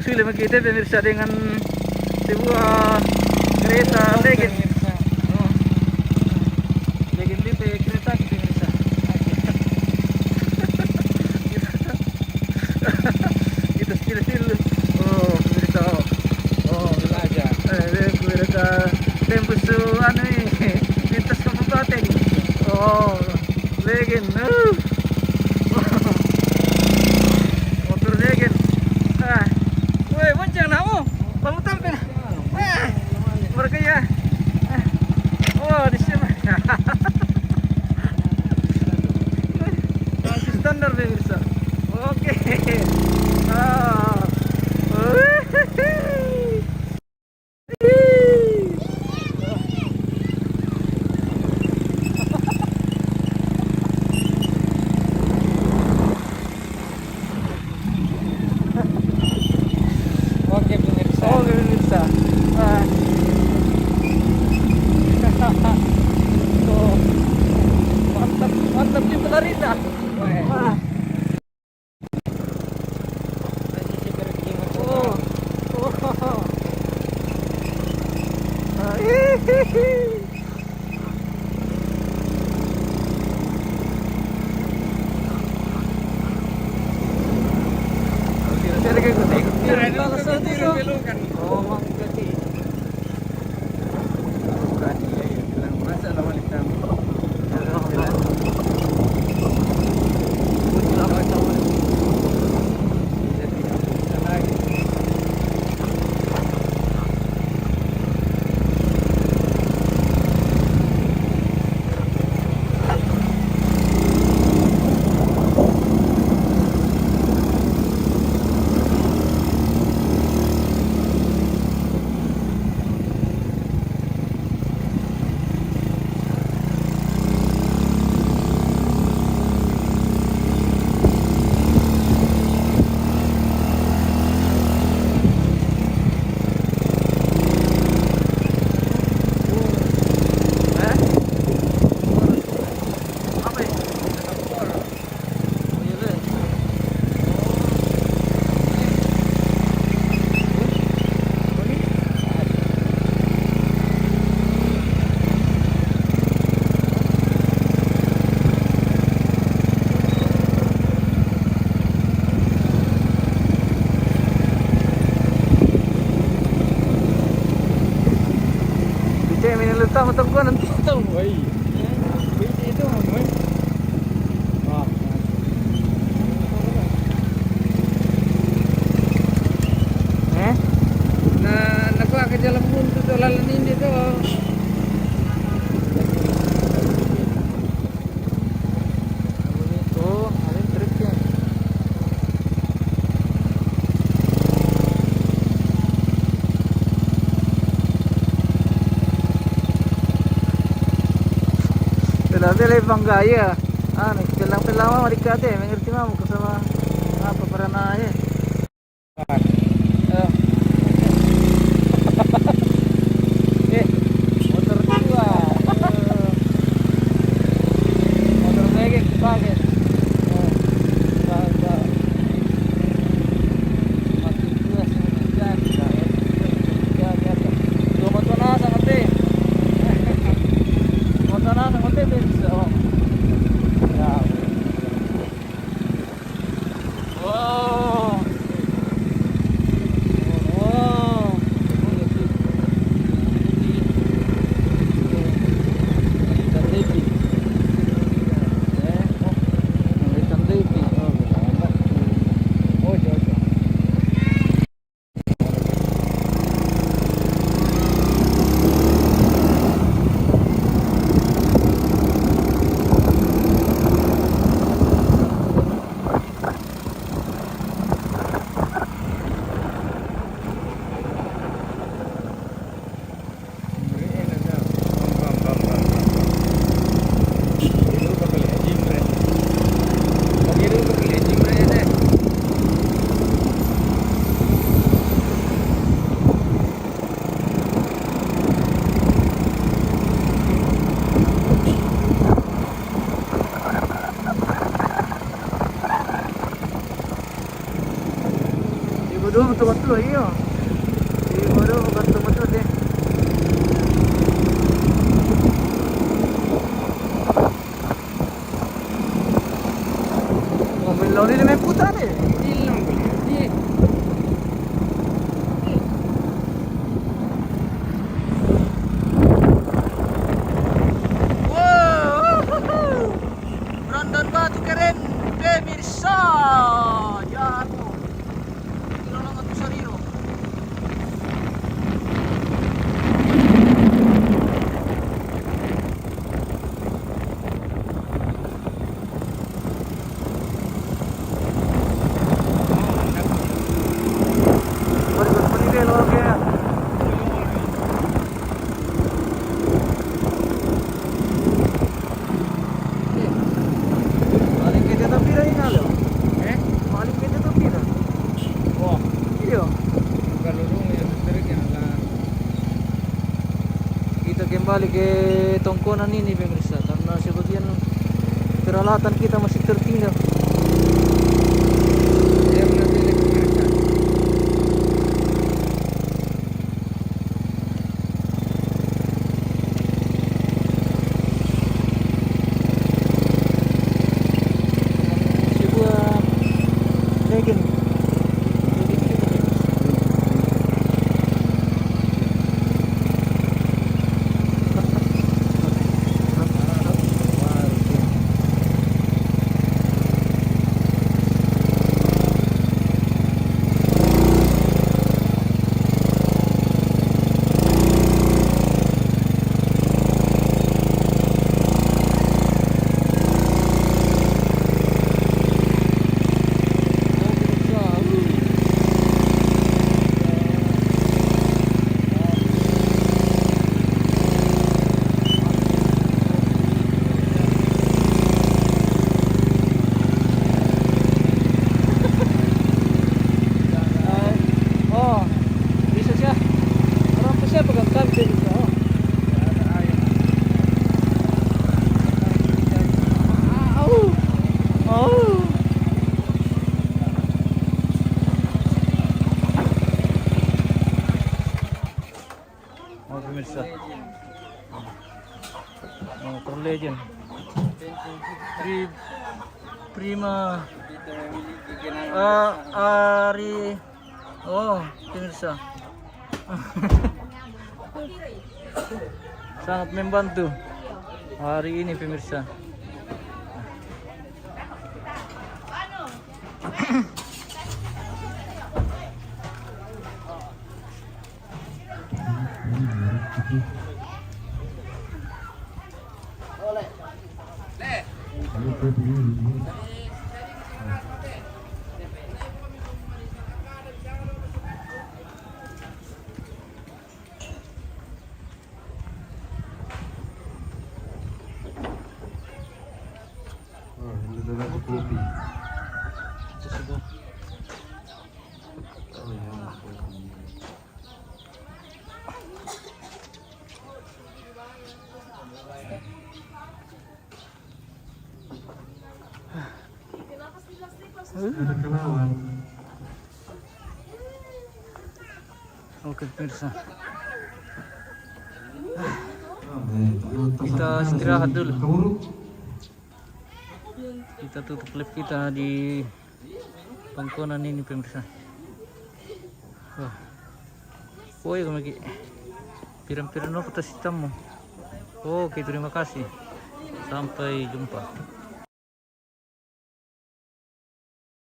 Sulit kita pemirsa dengan sebuah kereta legend. Oh. Legend itu kereta pemirsa. Kita skill. Oh, pemirsa. Oh, belajar. Pemirsa tembus anu ini lintas kabupaten. Oh, legend. Motor legend. Woi, bonceng namu. Kamu tampil. Bergaya. Oh, di sini. Masih standar pemirsa. Oke. Oke pemirsa. Oh, pemirsa. Oh, mantap, mantap juga Larita. Ah. Oh, oh. Hihihi. Oh, ganti. Minulutang matangkuan nanti. Tahu, woi. Itu aman. Wah. Nah, nakuha ka jalan buntu to lalan ini to. Oh, ada triknya. Dala panggaya. Pilang-pilang mah dikate, mengerti mah muka sama apa pernah ya. Motor dua. Motor legend dipakai. Mati dua sembilan. Dua motor nasa ngate. Motor nasa ngate bisa. Wow. Siguro betul-betul iya. Siguro betul-betul deh. Mobil lori ni main putar ni. Hilang boleh. Ni. Wow! Brandon Batu keren. Pemirsa. Ya tu. Kilo lang ato sa Rio. Baru meninggal orang kaya. Paling kita tapi dah ingat. Eh? Paling kita tapi dah. Wah. Iya. Kalau dong yang terkena lah. Kita kembali ke tongkonan ini pemirsa karena sebagian peralatan kita masih tertinggal. Dia menambil mereka. Sebuah legend. Oh, bisa siya. Orang pa siya pagkakab din siya. Oh. Oh. Oh, pemirsa. Motor legend. Prima. Kita memiliki kenangan. Ari. Oh, pemirsa. Sangat membantu hari ini pemirsa. Kopi. Ito sudah. Oh ya, kopi. Ada kenalan. Oke pemirsa. Kita istirahat dulu. Kamu Kita tutup live kita di pangkonan ini pemirsa. Wah. Oh ya lagi. Piram-piram apa tas hitam mo. Oke, terima kasih. Sampai jumpa.